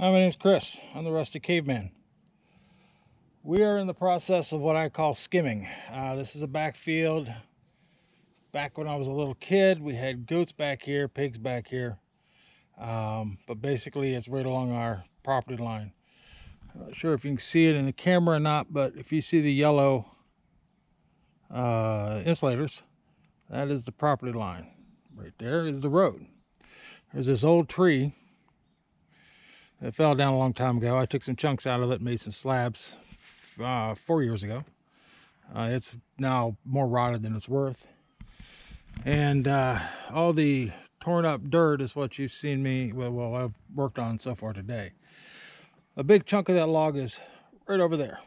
Hi, my name's Chris. I'm the Rusty Caveman. We are in the process of what I call skimming. This is a backfield. Back when I was a little kid, we had goats back here, pigs back here. But basically, it's right along our property line. I'm not sure if you can see it in the camera or not, but if you see the yellow insulators, that is the property line. Right there is the road. There's this old tree. It fell down a long time ago. I took some chunks out of it, made some slabs 4 years ago. It's now more rotted than it's worth. And all the torn up dirt is what you've seen me, well, I've worked on so far today. A big chunk of that log is right over there.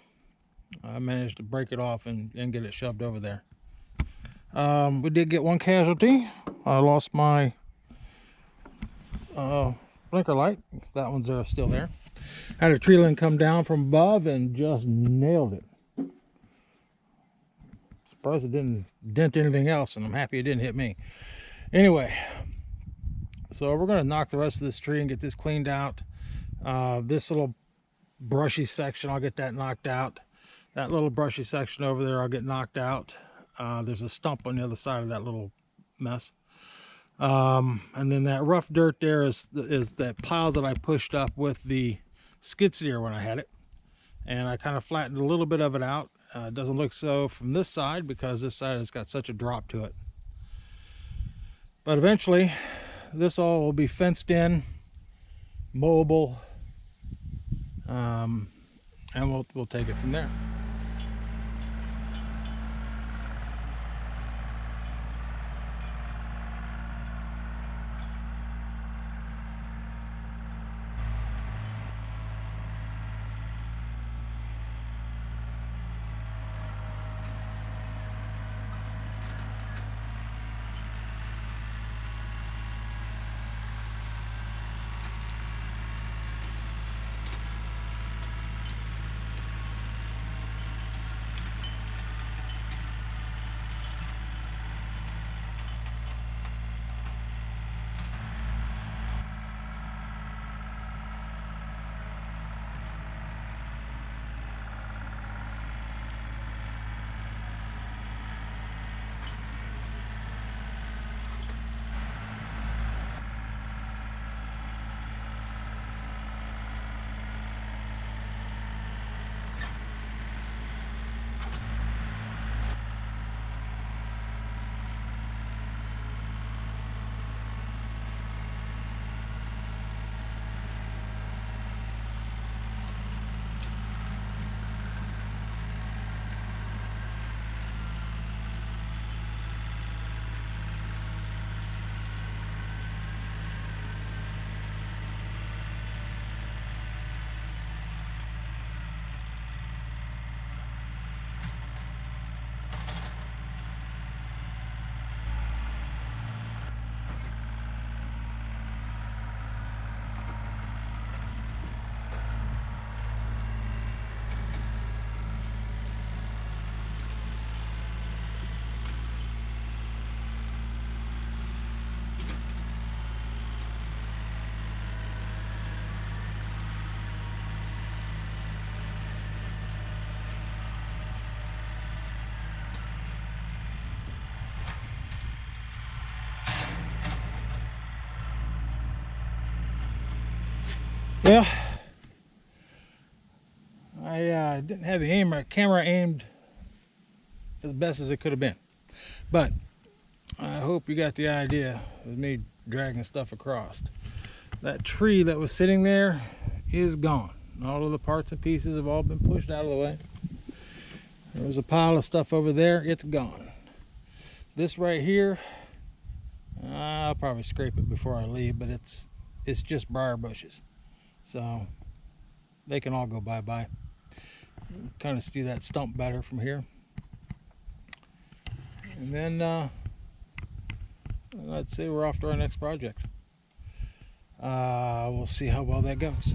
I managed to break it off and get it shoved over there. We did get one casualty. I lost my blinker light. That one's still there. Had a tree limb come down from above and just nailed it. Surprised it didn't dent anything else, and I'm happy it didn't hit me. Anyway, so we're going to knock the rest of this tree and get this cleaned out. This little brushy section, I'll get that knocked out. That little brushy section over there, I'll get knocked out. There's a stump on the other side of that little mess. And then that rough dirt there is that pile that I pushed up with the skid steer when I had it. And I kind of flattened a little bit of it out. It doesn't look so from this side because this side has got such a drop to it. But eventually, this all will be fenced in, mowable, and we'll take it from there. Yeah, I didn't have the camera aimed as best as it could have been, but I hope you got the idea of me dragging stuff across. That tree that was sitting there is gone. All of the parts and pieces have all been pushed out of the way. There was a pile of stuff over there. It's gone. This right here, I'll probably scrape it before I leave, but it's just briar bushes, so they can all go bye-bye. Kind of see that stump better from here. And then I'd say we're off to our next project. We'll see how well that goes.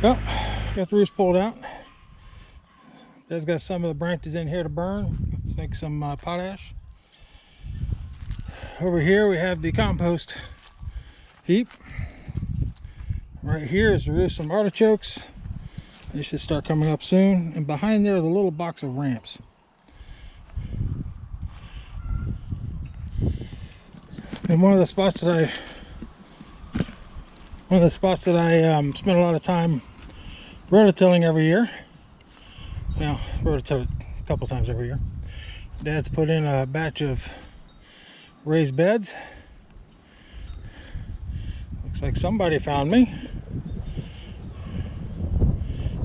Well, got the roots pulled out. Dad's got some of the branches in here to burn. Let's make some potash. Over here we have the compost heap. Right here is the root of some artichokes. They should start coming up soon. And behind there is a little box of ramps. And one of the spots that I spend a lot of time rototilling every year. Well, rototill it a couple times every year. Dad's put in a batch of raised beds. Looks like somebody found me.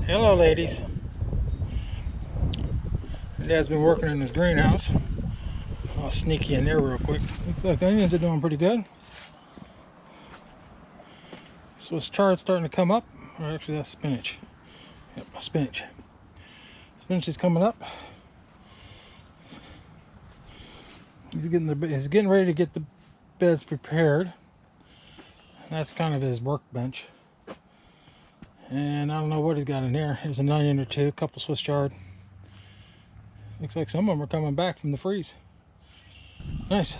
Hello, ladies. Dad's been working in his greenhouse. I'll sneak you in there real quick. Looks like onions are doing pretty good. Swiss chard's starting to come up. Or actually, that's spinach. Yep, spinach. Spinach is coming up. He's getting ready to get the beds prepared. That's kind of his workbench. And I don't know what he's got in there. There's an onion or two, a couple Swiss chard. Looks like some of them are coming back from the freeze. Nice.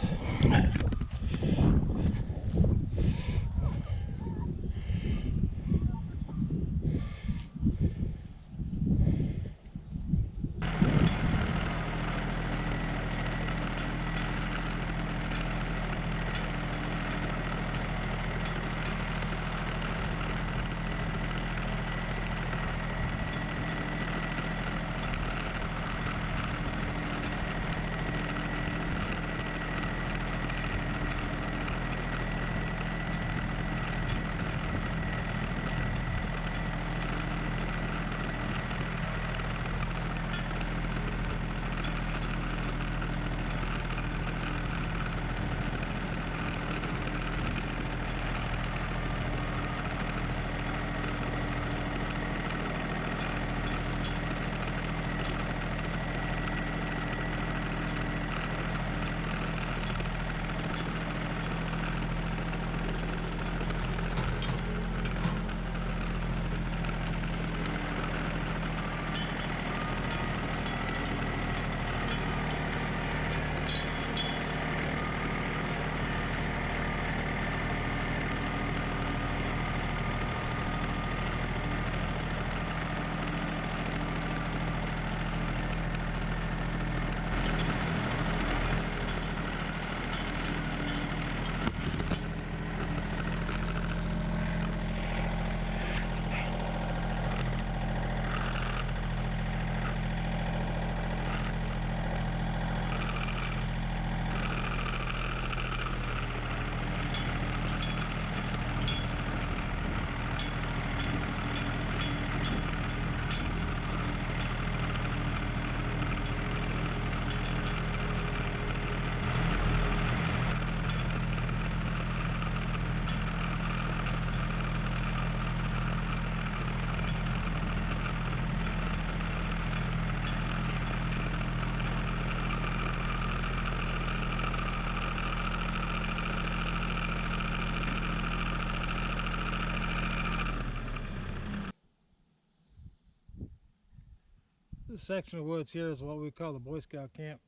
This section of woods here is what we call the Boy Scout camp.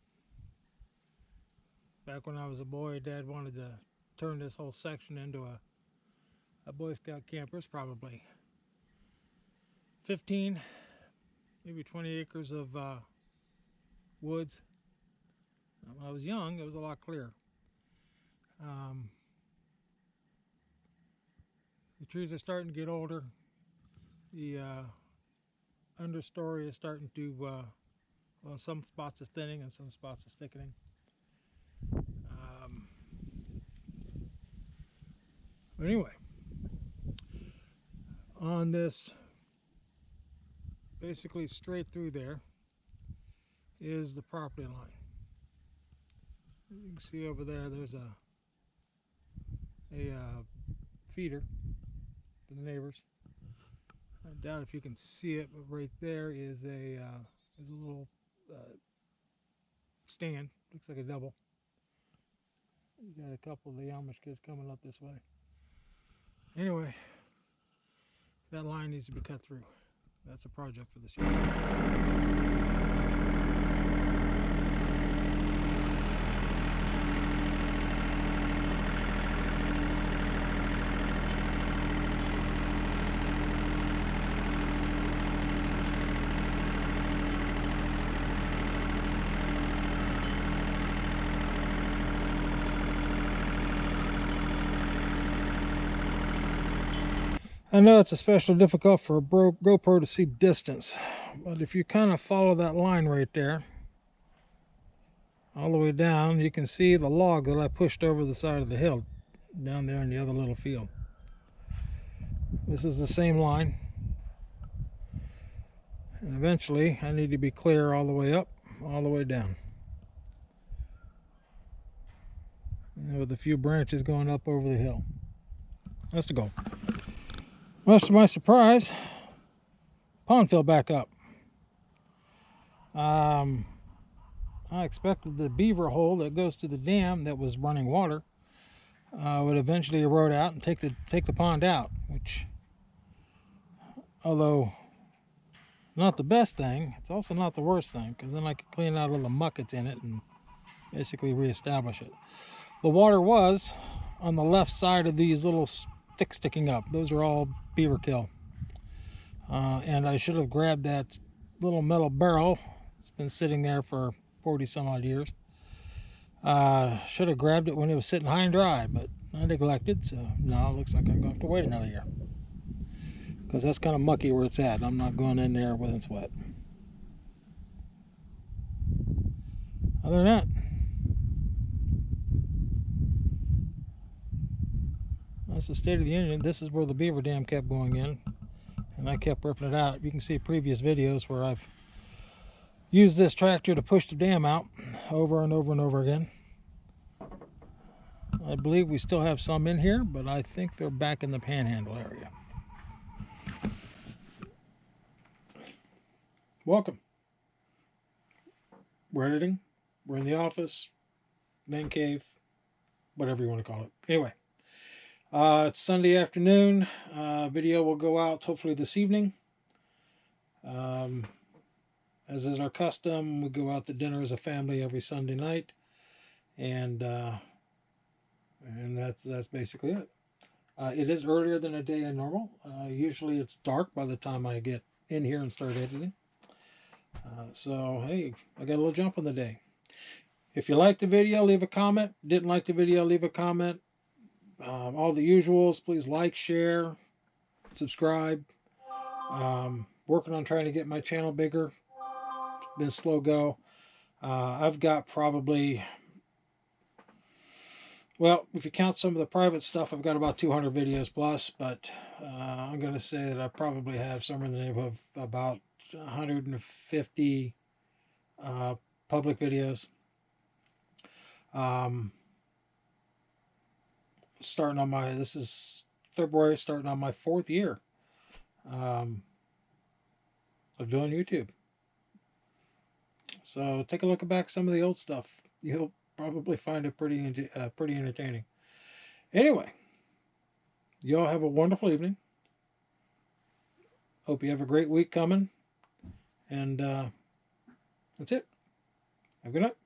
Back when I was a boy, Dad wanted to turn this whole section into a Boy Scout camp. There's probably 15, maybe 20 acres of woods. When I was young, it was a lot clearer. The trees are starting to get older. The understory is starting to, well, some spots is thinning and some spots is thickening. But anyway, on this, basically straight through there, is the property line. You can see over there, there's a feeder for the neighbors. I doubt if you can see it, but right there is a little stand. Looks like a double. You got a couple of the Amish kids coming up this way. Anyway, That line needs to be cut through. That's a project for this year. I know it's especially difficult for a GoPro to see distance, but if you kind of follow that line right there, all the way down, you can see the log that I pushed over the side of the hill, down there in the other little field. This is the same line, and eventually I need to be clear all the way up, all the way down. And with a few branches going up over the hill. That's the goal. Much to my surprise, pond filled back up. I expected the beaver hole that goes to the dam that was running water would eventually erode out and take the pond out, which, although not the best thing, it's also not the worst thing, because then I could clean out all the muck that's in it and basically reestablish it. The water was on the left side of these little sticks sticking up. Those are all beaver kill. And I should have grabbed that little metal barrel. It's been sitting there for 40 some odd years. Should have grabbed it when it was sitting high and dry, but I neglected, so now it looks like I'm going to have to wait another year. Because that's kind of mucky where it's at. I'm not going in there when it's wet. Other than that, that's the state of the union. This is where the beaver dam kept going in, and I kept ripping it out. You can see previous videos where I've used this tractor to push the dam out over and over and over again. I believe we still have some in here, but I think they're back in the panhandle area. Welcome. We're editing. We're in the office, man cave, whatever you want to call it. Anyway. It's Sunday afternoon. Video will go out hopefully this evening. As is our custom, we go out to dinner as a family every Sunday night, and that's basically it. It is earlier than a day than normal. Usually it's dark by the time I get in here and start editing. So hey, I got a little jump on the day. If you liked the video, leave a comment. Didn't like the video, leave a comment. All the usuals, please like, share, subscribe. Working on trying to get my channel bigger. It's been a slow go. I've got probably, well, if you count some of the private stuff, I've got about 200 videos plus, but I'm going to say that I probably have somewhere in the neighborhood of about 150 public videos. Starting on my, this is February, starting on my 4th year of doing YouTube. So take a look back at some of the old stuff. You'll probably find it pretty entertaining. Anyway, y'all have a wonderful evening. Hope you have a great week coming. And that's it. Have a good night.